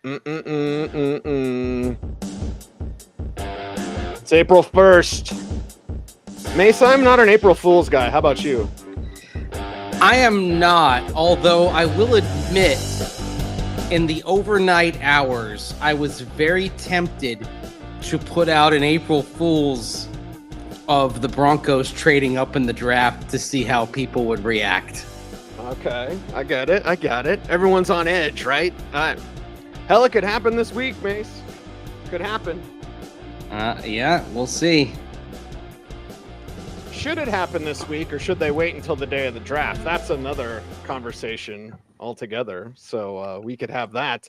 It's April 1st. Mace, I'm not an April Fool's guy. How about you? I am not, although I will admit, in the overnight hours, I was very tempted to put out an April Fool's of the Broncos trading up in the draft to see how people would react. Okay, I get it. Everyone's on edge, right? Hell, it could happen this week, Mace. Could happen. Yeah, we'll see. Should it happen this week, or should they wait until the day of the draft? That's another conversation altogether. So we could have that.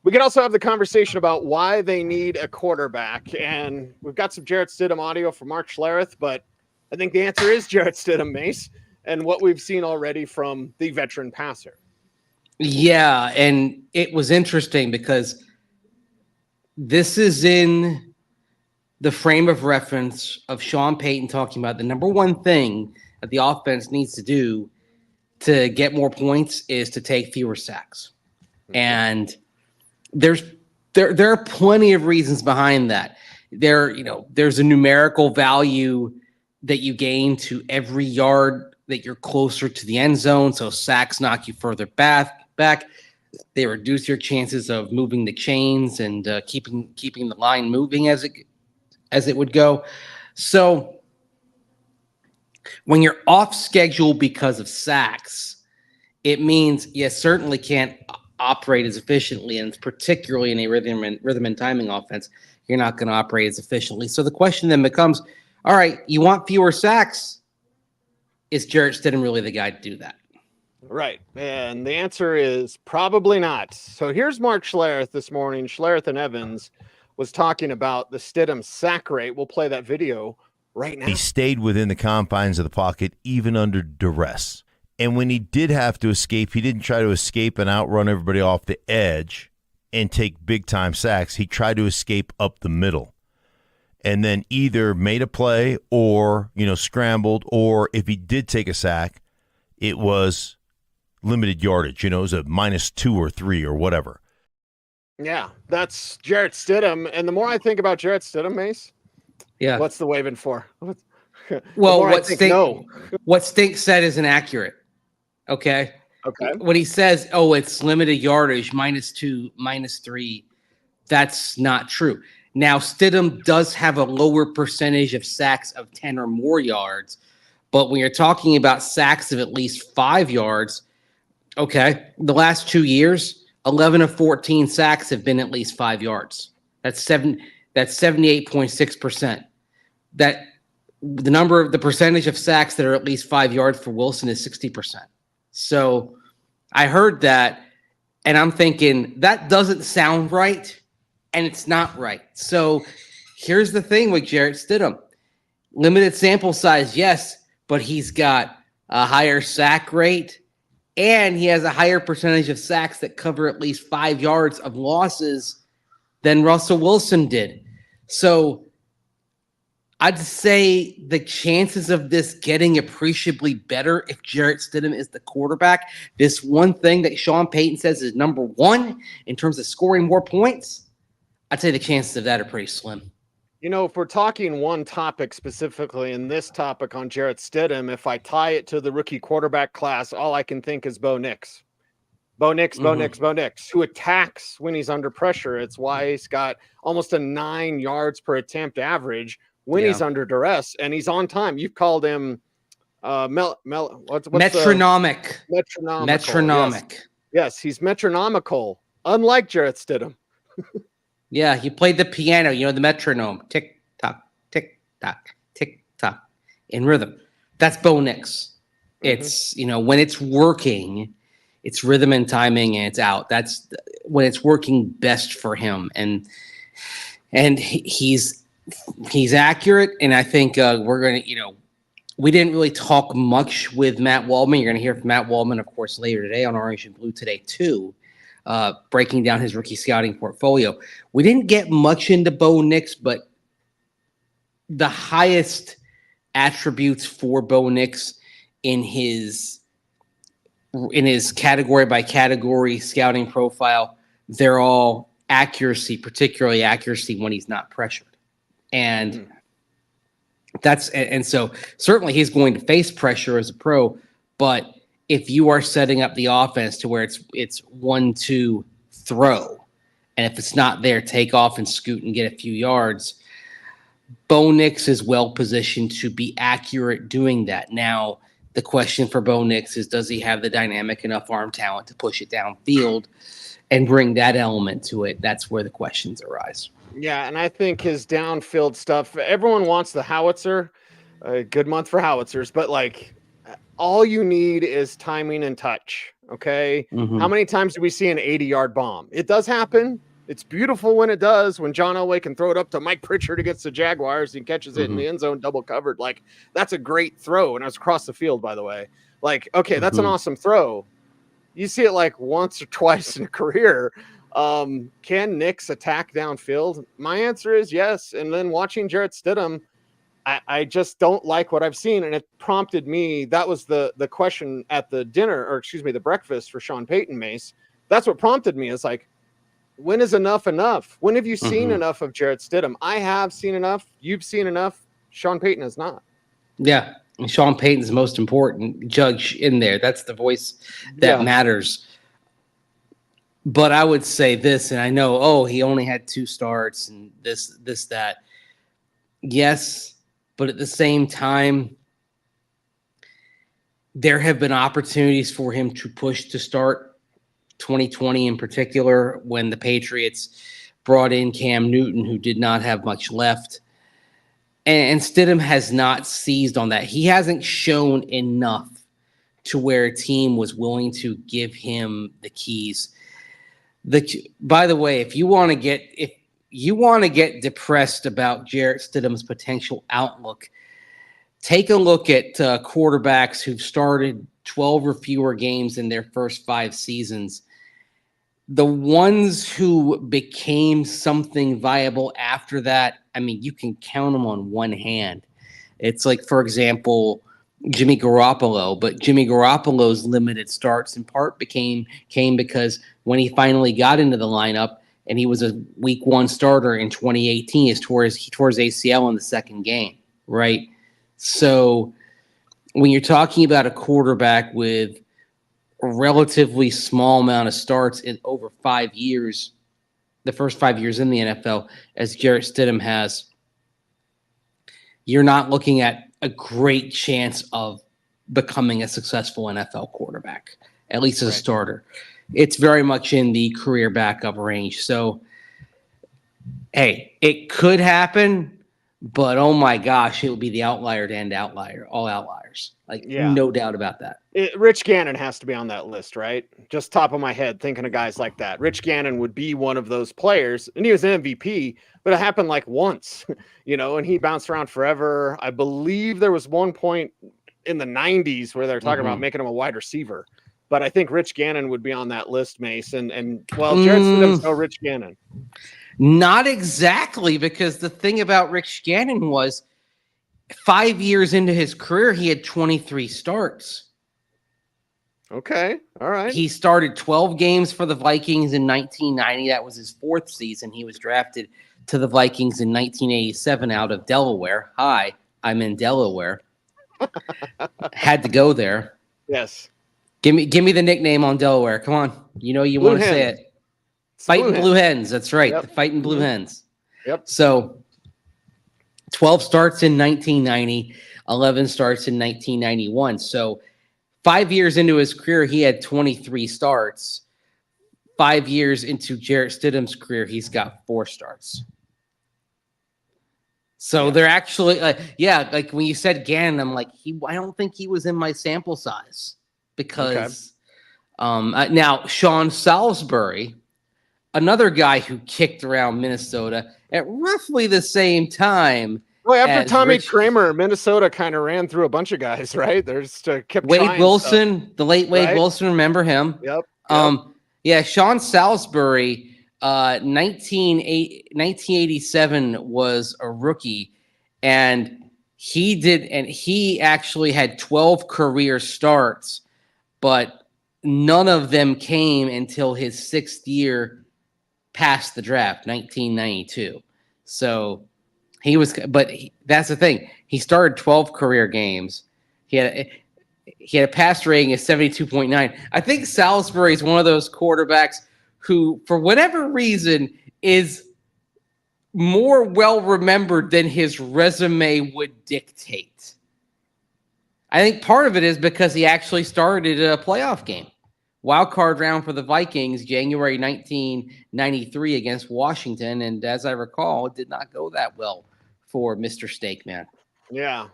We could also have the conversation about why they need a quarterback. And we've got some Jarrett Stidham audio from Schlereth, but I think the answer is Jarrett Stidham, Mace, and what we've seen already from the veteran passer. Yeah, and it was interesting because this is in the frame of reference of Sean Payton talking about the number one thing that the offense needs to do to get more points is to take fewer sacks. Mm-hmm. And there are plenty of reasons behind that. There's a numerical value that you gain to every yard that you're closer to the end zone. So sacks knock you further back. They reduce your chances of moving the chains and keeping the line moving as it would go. So when you're off schedule because of sacks, it means you certainly can't operate as efficiently, and particularly in a rhythm and timing offense, you're not going to operate as efficiently. So the question then becomes, all right, you want fewer sacks. Is Jarrett Stidham really the guy to do that? Right. And the answer is probably not. So here's Mark Schlereth this morning. Schlereth and Evans was talking about the Stidham sack rate. We'll play that video right now. He stayed within the confines of the pocket, even under duress. And when he did have to escape, he didn't try to escape and outrun everybody off the edge and take big-time sacks. He tried to escape up the middle and then either made a play or, scrambled, or if he did take a sack, it was limited yardage. It was a -2 or 3 or whatever. Yeah, that's Jarrett Stidham. And the more I think about Jarrett Stidham, Mace, what's the waving for? Well, what Stink said is inaccurate. Okay. When he says, it's limited yardage, -2, -3, that's not true. Now, Stidham does have a lower percentage of sacks of 10 or more yards, but when you're talking about sacks of at least 5 yards, the last 2 years, 11 of 14 sacks have been at least 5 yards. That's 78.6%. The percentage of sacks that are at least 5 yards for Wilson is 60%. So I heard that, and I'm thinking that doesn't sound right, and it's not right. So here's the thing with Jarrett Stidham. Limited sample size, yes, but he's got a higher sack rate, and he has a higher percentage of sacks that cover at least 5 yards of losses than Russell Wilson did. So I'd say the chances of this getting appreciably better if Jarrett Stidham is the quarterback, this one thing that Sean Payton says is number one in terms of scoring more points, I'd say the chances of that are pretty slim. If we're talking one topic specifically in this topic on Jarrett Stidham, if I tie it to the rookie quarterback class, all I can think is Bo Nix. Bo Nix, who attacks when he's under pressure. It's why he's got almost a 9 yards per attempt average when he's under duress, and he's on time. You've called him metronomic. Metronomic. Yes, he's metronomical, unlike Jarrett Stidham. Yeah, he played the piano, the metronome. Tick, tock, tick, tock, in rhythm. That's Bo Nix. It's, when it's working, it's rhythm and timing, and it's out. That's when it's working best for him. And he's accurate, and I think we're going to, we didn't really talk much with Matt Waldman. You're going to hear from Matt Waldman, of course, later today on Orange and Blue Today, too. Breaking down his rookie scouting portfolio. We didn't get much into Bo Nix, but the highest attributes for Bo Nix in his category by category scouting profile they're all accuracy, particularly accuracy when he's not pressured. And so certainly he's going to face pressure as a pro, but if you are setting up the offense to where it's 1-2 throw, and if it's not there, take off and scoot and get a few yards, Bo Nix is well positioned to be accurate doing that. Now, the question for Bo Nix is, does he have the dynamic enough arm talent to push it downfield and bring that element to it? That's where the questions arise. Yeah, and I think his downfield stuff, everyone wants the howitzer. A good month for howitzers, but like all you need is timing and touch. Okay. Mm-hmm. How many times do we see an 80-yard bomb? It does happen. It's beautiful when it does, when John Elway can throw it up to Mike Pritchard against the Jaguars and catches it in the end zone, double covered. Like, that's a great throw. And it was across the field, by the way. Like, okay, that's an awesome throw. You see it like once or twice in a career. Can Nix attack downfield? My answer is yes. And then watching Jarrett Stidham, I just don't like what I've seen. And it prompted me. That was the question at the dinner, or excuse me, the breakfast for Sean Payton, Mace. That's what prompted me. Is like, when is enough enough? When have you seen enough of Jarrett Stidham? I have seen enough. You've seen enough. Sean Payton has not. Yeah. And Sean Payton's the most important judge in there. That's the voice that matters. But I would say this, and I know, he only had 2 starts and this, that. Yes, but at the same time, there have been opportunities for him to push to start 2020 in particular, when the Patriots brought in Cam Newton, who did not have much left. And Stidham has not seized on that. He hasn't shown enough to where a team was willing to give him the keys. By the way, if you want to get depressed about Jarrett Stidham's potential outlook, take a look at quarterbacks who've started 12 or fewer games in their first 5 seasons. The ones who became something viable after that, I mean, you can count them on one hand. It's like, for example, Jimmy Garoppolo, but Jimmy Garoppolo's limited starts in part came because when he finally got into the lineup and he was a week 1 starter in 2018, he tore his ACL in the second game, right? So when you're talking about a quarterback with a relatively small amount of starts in over 5 years, the first 5 years in the NFL, as Jarrett Stidham has, you're not looking at a great chance of becoming a successful NFL quarterback, at least as a starter. It's very much in the career backup range. So, hey, it could happen, but oh my gosh, it would be the outlier to end all outliers. No doubt about that. Rich Gannon has to be on that list, right? Just top of my head, thinking of guys like that. Rich Gannon would be one of those players, and he was an MVP, but it happened like once, and he bounced around forever. I believe there was one point in the 90s where they're talking about making him a wide receiver. But I think Rich Gannon would be on that list, Mace. And Jarrett Stidham's no Rich Gannon. Not exactly, because the thing about Rich Gannon was 5 years into his career, he had 23 starts. Okay. All right. He started 12 games for the Vikings in 1990. That was his 4th season. He was drafted to the Vikings in 1987 out of Delaware. Hi, I'm in Delaware. Had to go there. Yes. Give me the nickname on Delaware. Come on. You want to say it. Fighting Blue Hens. That's right. Yep. The Fighting Blue Hens. Yep. So 12 starts in 1990, 11 starts in 1991. So 5 years into his career, he had 23 starts. 5 years into Jarrett Stidham's career, he's got 4 starts. So they're actually, like when you said Gannon, I'm like, I don't think he was in my sample size because now Sean Salisbury, another guy who kicked around Minnesota at roughly the same time. Well, after Tommy Kramer, Minnesota kind of ran through a bunch of guys, right? There's kept Wade Wilson, the late Wade Wilson. Remember him? Yep. Sean Salisbury, 1987 was a rookie, and he actually had 12 career starts, but none of them came until his 6th year past the draft, 1992. So that's the thing. He started 12 career games. He had a pass rating of 72.9. I think Salisbury is one of those quarterbacks who, for whatever reason, is more well remembered than his resume would dictate. I think part of it is because he actually started a playoff game. Wild card round for the Vikings, January 1993 against Washington. And as I recall, it did not go that well for Mr. Steakman. Yeah,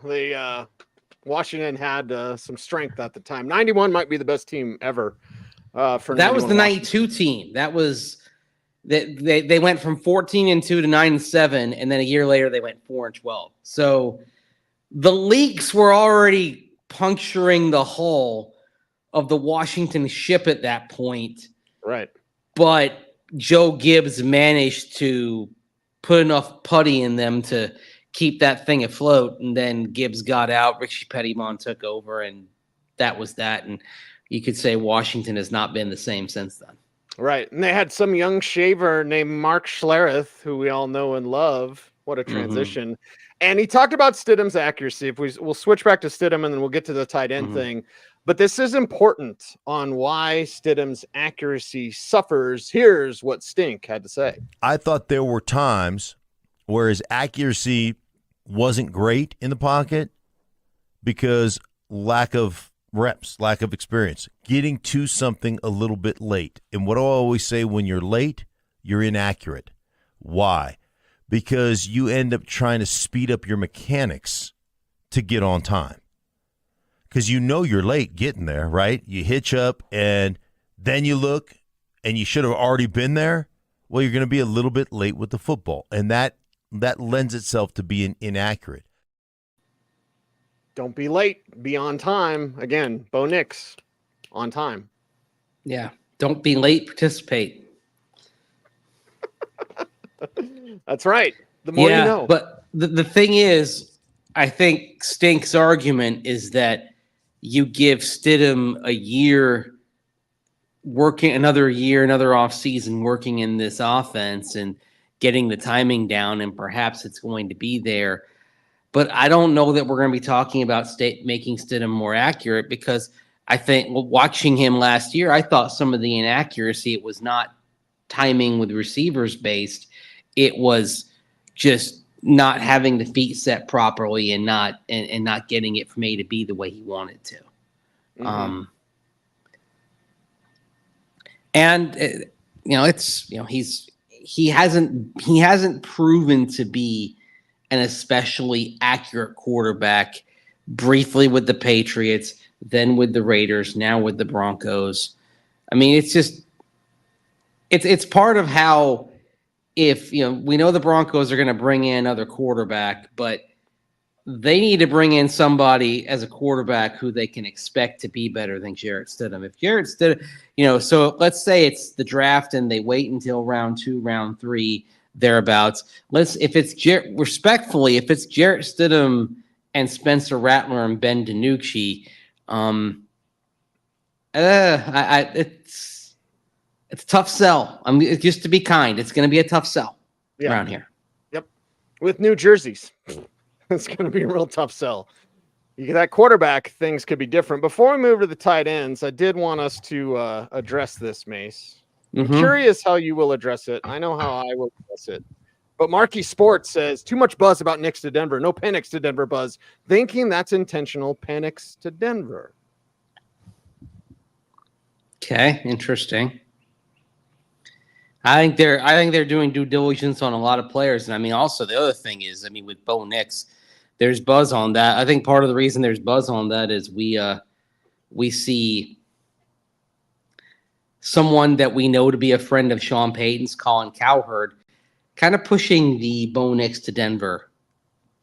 Washington had some strength at the time. 91 might be the best team ever. That was the 92 team. That was they went from 14-2 to 9-7, and then a year later they went 4-12. So the leaks were already puncturing the hull of the Washington ship at that point. Right. But Joe Gibbs managed to put enough putty in them to keep that thing afloat, and then Gibbs got out, Richie Pettymon took over, and that was that. And you could say Washington has not been the same since then. Right. And they had some young shaver named Mark Schlereth, who we all know and love. What a transition. Mm-hmm. And he talked about Stidham's accuracy. We'll switch back to Stidham, and then we'll get to the tight end thing. But this is important on why Stidham's accuracy suffers. Here's what Stink had to say. I thought there were times where his accuracy wasn't great in the pocket because lack of reps, lack of experience, getting to something a little bit late. And what do I always say, when you're late, you're inaccurate. Why? Because you end up trying to speed up your mechanics to get on time. Because you know you're late getting there, right? You hitch up and then you look and you should have already been there. Well, you're going to be a little bit late with the football. And that lends itself to being inaccurate. Don't be late. Be on time. Again, Bo Nix, on time. Yeah. Don't be late. Participate. That's right. The more you know. But the thing is, I think Stink's argument is that you give Stidham another year, another off season working in this offense and getting the timing down, and perhaps it's going to be there. But I don't know that we're going to be talking about making Stidham more accurate, because I think watching him last year, I thought some of the inaccuracy, it was not timing with receivers based. It was just not having the feet set properly and not getting it from A to B the way he wanted to. Mm-hmm. He hasn't proven to be an especially accurate quarterback. Briefly with the Patriots, then with the Raiders, now with the Broncos. I mean, it's part of how, if we know the Broncos are going to bring in another quarterback, but they need to bring in somebody as a quarterback who they can expect to be better than Jarrett Stidham. If Jarrett Stidham, so let's say it's the draft and they wait until round 2, round 3, thereabouts. If it's Jarrett Stidham and Spencer Rattler and Ben DiNucci, it's a tough sell. Just to be kind, it's going to be a tough sell around here. Yep. With new jerseys, it's going to be a real tough sell. You get that quarterback, things could be different. Before we move to the tight ends, I did want us to address this, Mace. I'm curious how you will address it. I know how I will address it. But Marquee Sports says, too much buzz about Nix to Denver. No Penix to Denver buzz. Thinking that's intentional. Penix to Denver. Okay, interesting. I think they're doing due diligence on a lot of players. And I mean, also the other thing is, with Bo Nix, there's buzz on that. I think part of the reason there's buzz on that is we see someone that we know to be a friend of Sean Payton's, Colin Cowherd, kind of pushing the Bo Nix to Denver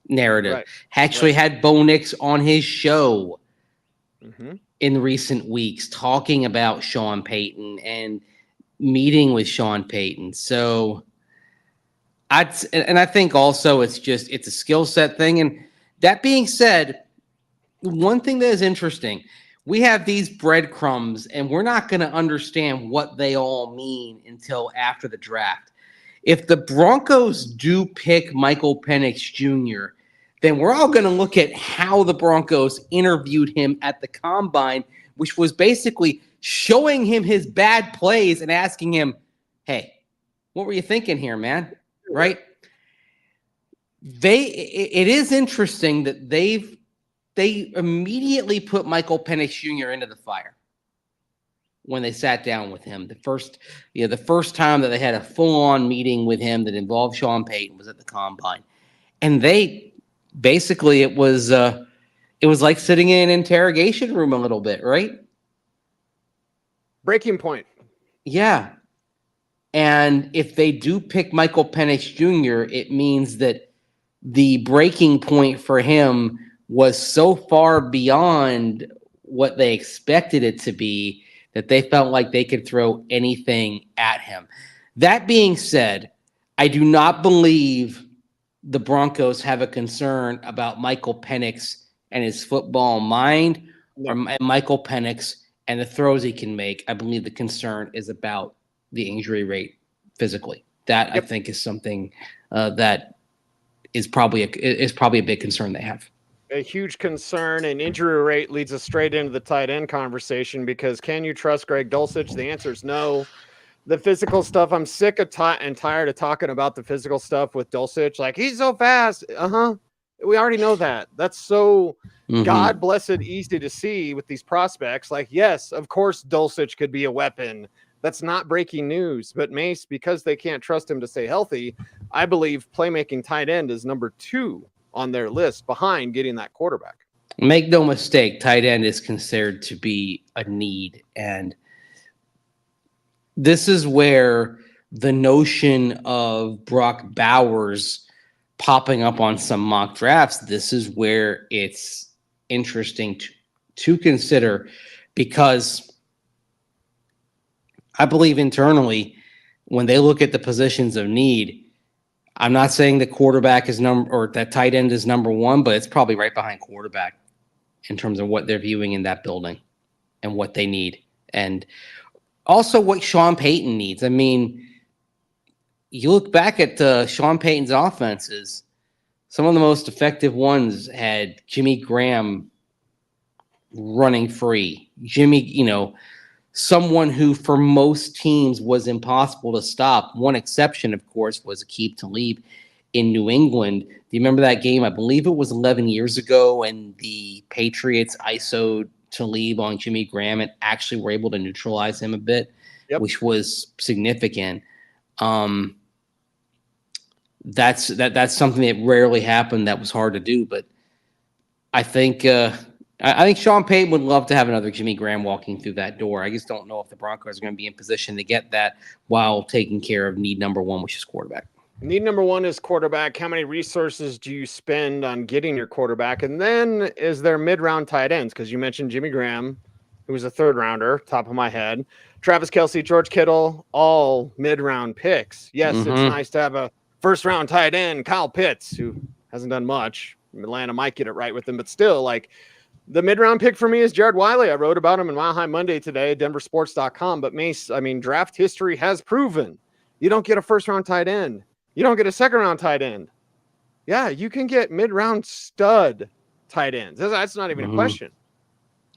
narrative. Right. Actually had Bo Nix on his show in recent weeks, talking about Sean Payton and meeting with Sean Payton. So I think also it's a skill set thing. And that being said, one thing that is interesting, we have these breadcrumbs and we're not going to understand what they all mean until after the draft. if the Broncos do pick Michael Penix Jr., then we're all going to look at how the Broncos interviewed him at the Combine, which was basically showing him his bad plays and asking him, hey, what were you thinking here, man? Right? It is interesting that they immediately put Michael Penix Jr. into the fire when they sat down with him. The first time that they had a full-on meeting with him that involved Sean Payton was at the Combine. And they basically, it was like sitting in an interrogation room a little bit, right? Breaking point. Yeah. And if they do pick Michael Penix Jr., it means that the breaking point for him was so far beyond what they expected it to be that they felt like they could throw anything at him. That being said, I do not believe the Broncos have a concern about Michael Penix and his football mind, or Michael Penix and the throws he can make. I believe the concern is about the injury rate physically. That I think is something that is probably a big concern they have. A huge concern, and injury rate leads us straight into the tight end conversation, because can you trust Greg Dulcich? The answer is no. The physical stuff, I'm sick of and tired of talking about the physical stuff with Dulcich. Like, he's so fast. We already know that. That's so God blessed easy to see with these prospects. Like, yes, of course Dulcich could be a weapon. That's not breaking news. But Mace, because they can't trust him to stay healthy, I believe playmaking tight end is number 2 on their list behind getting that quarterback. Make no mistake, tight end is considered to be a need. And this is where the notion of Brock Bowers popping up on some mock drafts, this is where it's interesting to consider, because I believe internally, when they look at the positions of need, I'm not saying the quarterback is that tight end is number 1, but it's probably right behind quarterback in terms of what they're viewing in that building and what they need. And also what Sean Payton needs. I mean, you look back at Sean Payton's offenses, some of the most effective ones had Jimmy Graham running free. Someone who for most teams was impossible to stop. One exception, of course, was Aqib Talib in New England. Do you remember that game? I believe it was 11 years ago, and the Patriots ISO'd Talib on Jimmy Graham and actually were able to neutralize him a bit, which was significant. That's something that rarely happened. That was hard to do, but I think Sean Payton would love to have another Jimmy Graham walking through that door. I just don't know if the Broncos are going to be in position to get that while taking care of need number 1, which is quarterback. Need number 1 is quarterback. How many resources do you spend on getting your quarterback? And then is there mid-round tight ends? Because you mentioned Jimmy Graham, who was a 3rd rounder, top of my head. Travis Kelce, George Kittle, all mid-round picks. Yes, it's nice to have a first-round tight end, Kyle Pitts, who hasn't done much. Atlanta might get it right with him, but still, like, the mid-round pick for me is Jared Wiley. I wrote about him in Mile High Monday today, denversports.com. But Mace, I mean, draft history has proven you don't get a first-round tight end. You don't get a second-round tight end. Yeah, you can get mid-round stud tight ends. That's not even a question.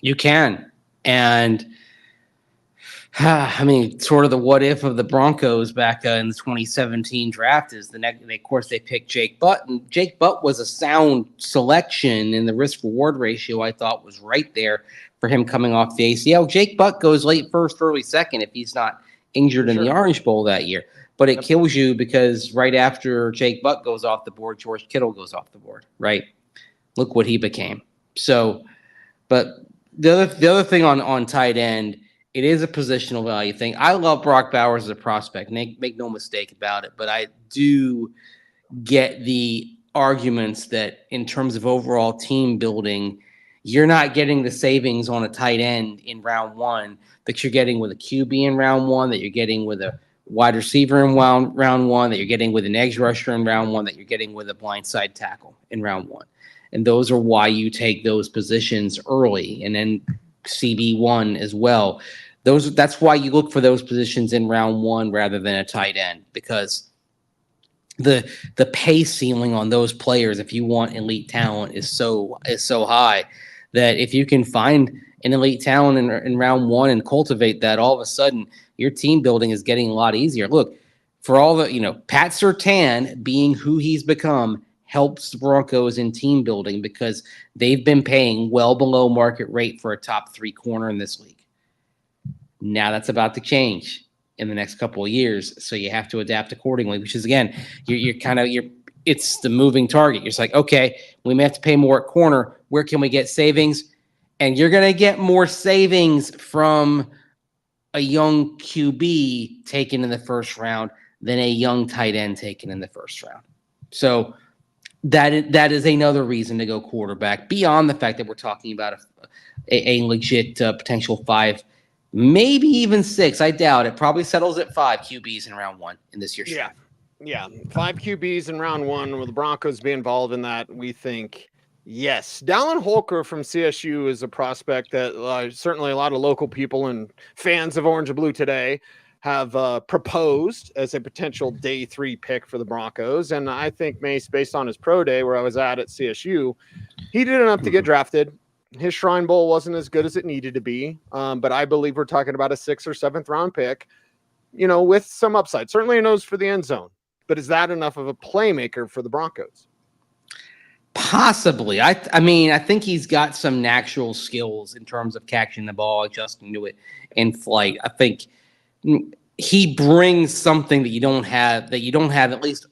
You can. And, I mean, sort of the what-if of the Broncos back in the 2017 draft is of course, they picked Jake Butt. And Jake Butt was a sound selection, and the risk-reward ratio, I thought, was right there for him coming off the ACL. Jake Butt goes late first, early second if he's not injured in the Orange Bowl that year. But it kills you because right after Jake Butt goes off the board, George Kittle goes off the board, right? Look what he became. So, but the other thing on tight end, it is a positional value thing. I love Brock Bowers as a prospect. Make no mistake about it. But I do get the arguments that in terms of overall team building, you're not getting the savings on a tight end in round 1 that you're getting with a QB in round 1, that you're getting with a wide receiver in round 1, that you're getting with an edge rusher in round 1, that you're getting with a blindside tackle in round 1. And those are why you take those positions early, and then CB1 as well. That's why you look for those positions in round 1 rather than a tight end, because the pay ceiling on those players, if you want elite talent, is so high that if you can find an elite talent in round one and cultivate that, all of a sudden your team building is getting a lot easier. Look, for all the, Pat Surtain being who he's become helps the Broncos in team building because they've been paying well below market rate for a top 3 corner in this league. Now that's about to change in the next couple of years, so you have to adapt accordingly. Which is, again, it's the moving target. You're just like, okay, we may have to pay more at corner. Where can we get savings? And you're going to get more savings from a young QB taken in the first round than a young tight end taken in the first round. So that is another reason to go quarterback, beyond the fact that we're talking about a legit potential 5, maybe even 6. I doubt it. Probably settles at 5 QBs in round 1 in this year's draft. Yeah. 5 QBs in round 1. Will the Broncos be involved in that? We think yes. Dallin Holker from CSU is a prospect that certainly a lot of local people and fans of Orange and Blue today have proposed as a potential day 3 pick for the Broncos. And I think Mace, based on his pro day where I was at CSU, he did enough to get drafted. His Shrine Bowl wasn't as good as it needed to be, but I believe we're talking about a 6th or 7th round pick, with some upside. Certainly a nose for the end zone, but is that enough of a playmaker for the Broncos? Possibly. I mean, I think he's got some natural skills in terms of catching the ball, adjusting to it in flight. I think he brings something that you don't have at least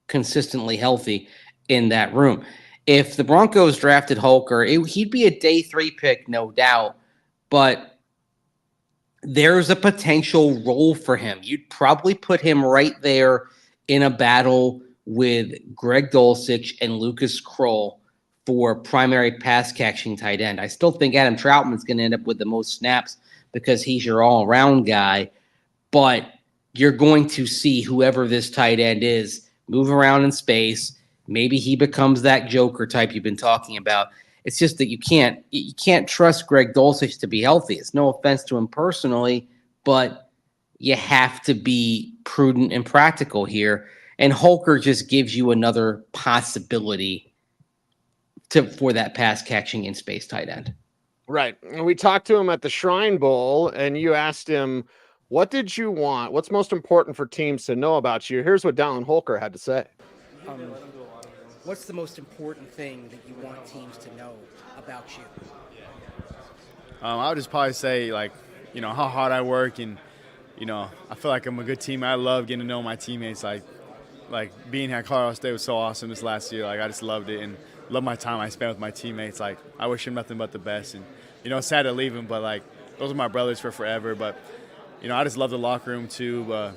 consistently healthy in that room. If the Broncos drafted Holker, he'd be a day 3 pick, no doubt, but there's a potential role for him. You'd probably put him right there in a battle with Greg Dulcich and Lucas Kroll for primary pass catching tight end. I still think Adam Troutman's going to end up with the most snaps because he's your all-around guy, but you're going to see whoever this tight end is move around in space. Maybe he becomes that Joker type you've been talking about. It's just that you can't trust Greg Dulcich to be healthy. It's no offense to him personally, but you have to be prudent and practical here. And Holker just gives you another possibility for that pass catching in space tight end. Right. We talked to him at the Shrine Bowl, and you asked him, what did you want? What's most important for teams to know about you? Here's what Dallin Holker had to say. What's the most important thing that you want teams to know about you? I would just probably say, how hard I work, and, I feel like I'm a good teammate. I love getting to know my teammates. Like being here at Colorado State was so awesome this last year. I just loved it and love my time I spent with my teammates. I wish them nothing but the best. And, it's sad to leave them, but, those are my brothers for forever. But, I just love the locker room too. But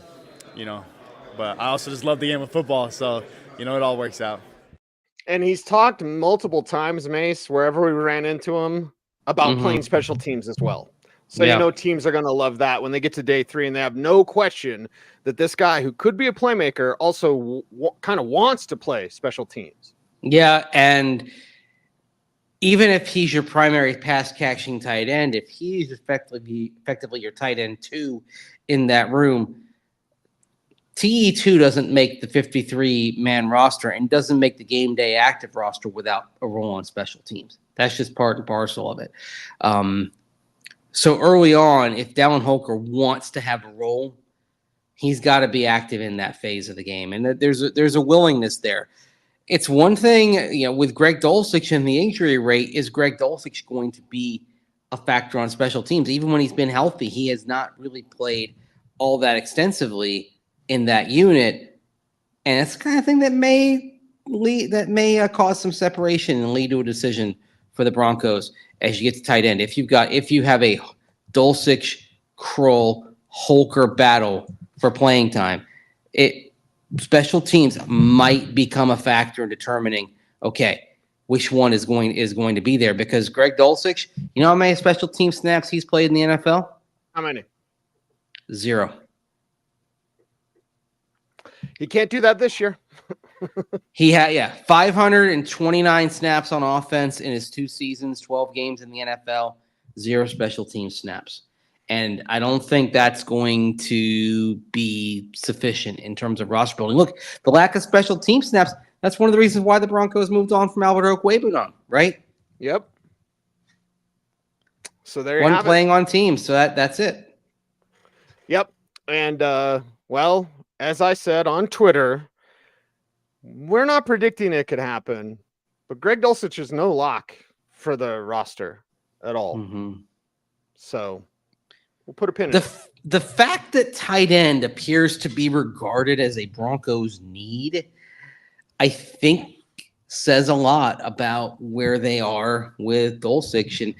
I also just love the game of football. So, it all works out. And he's talked multiple times, Mace, wherever we ran into him, about playing special teams as well. So, teams are going to love that when they get to day 3 and they have no question that this guy who could be a playmaker also kind of wants to play special teams. Yeah, and even if he's your primary pass catching tight end, if he's effectively your tight end 2 in that room, TE2 doesn't make the 53-man roster and doesn't make the game day active roster without a role on special teams. That's just part and parcel of it. So early on, if Dallin Holker wants to have a role, he's got to be active in that phase of the game. And there's a willingness there. It's one thing, with Greg Dulcich and the injury rate, is Greg Dulcich going to be a factor on special teams? Even when he's been healthy, he has not really played all that extensively in that unit. And it's the kind of thing that may cause some separation and lead to a decision for the Broncos as you get to tight end. If you have a Dulcich, Kroll, Holker battle for playing time, special teams might become a factor in determining, okay, which one is going to be there. Because Greg Dulcich, you know how many special team snaps he's played in the NFL? How many? 0. He can't do that this year. He had 529 snaps on offense in his 2 seasons, 12 games in the NFL, 0 special team snaps. And I don't think that's going to be sufficient in terms of roster building. Look, the lack of special team snaps, that's one of the reasons why the Broncos moved on from Albert Okwuegbunam, right? Yep. So there you One have playing on teams, so that's it. Yep. And, well, as I said on Twitter, we're not predicting it could happen, but Greg Dulcich is no lock for the roster at all. Mm-hmm. So we'll put a pin in it. The fact that tight end appears to be regarded as a Broncos need, I think says a lot about where they are with Dulcich. And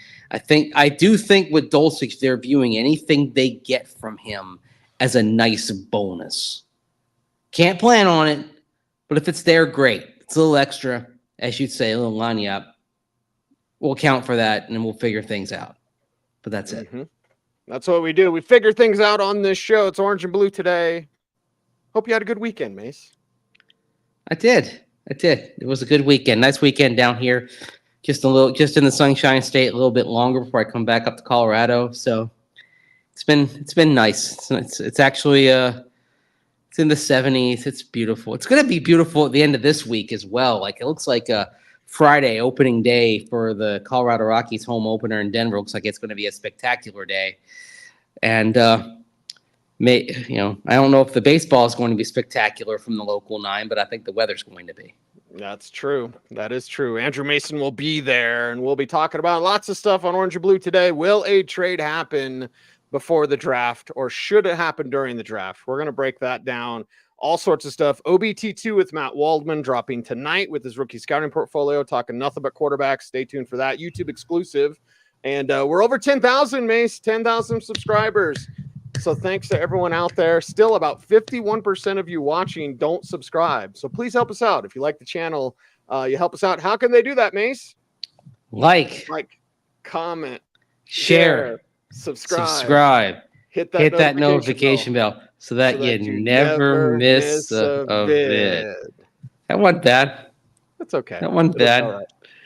I do think with Dulcich, they're viewing anything they get from him as a nice bonus. Can't plan on it, but if it's there, great. It's a little extra, as you'd say, a little line up. We'll account for that, and then we'll figure things out. But that's it. Mm-hmm. That's what we do. We figure things out on this show. It's Orange and Blue today. Hope you had a good weekend, Mace. I did. It was a good weekend. Nice weekend down here. Just in the Sunshine State, a little bit longer before I come back up to Colorado. So it's been nice. It's actually it's in the 70s. It's beautiful. It's gonna be beautiful at the end of this week as well. Like it looks like a Friday opening day for the Colorado Rockies home opener in Denver. Looks like it's going to be a spectacular day. And I don't know if the baseball is going to be spectacular from the local 9, but I think the weather's going to be. That's true. That is true. Andrew Mason will be there, and we'll be talking about lots of stuff on Orange and Blue today. Will a trade happen before the draft, or should it happen during the draft? We're going to break that down. All sorts of stuff. OBT2 with Matt Waldman dropping tonight with his rookie scouting portfolio, talking nothing but quarterbacks. Stay tuned for that. YouTube exclusive. And we're over 10,000, Mace, 10,000 subscribers. So thanks to everyone out there. Still about 51% of you watching don't subscribe. So please help us out. If you like the channel, you help us out. How can they do that, Mace? Like, comment, share, subscribe. Hit that notification bell so that you never miss a vid. That wasn't bad. That's okay. That wasn't bad.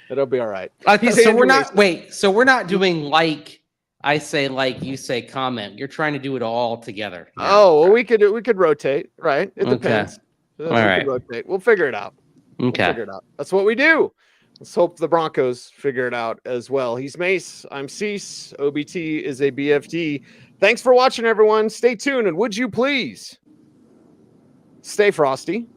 It'll be all right. Okay, so we're not doing like I say like, you say comment. You're trying to do it all together. Yeah. Oh, well, we could rotate, right? It depends. All right. Rotate. We'll figure it out. Okay. We'll figure it out. That's what we do. Let's hope the Broncos figure it out as well. He's Mace. I'm Cease. OBT is a BFD. Thanks for watching, everyone. Stay tuned, and would you please stay frosty.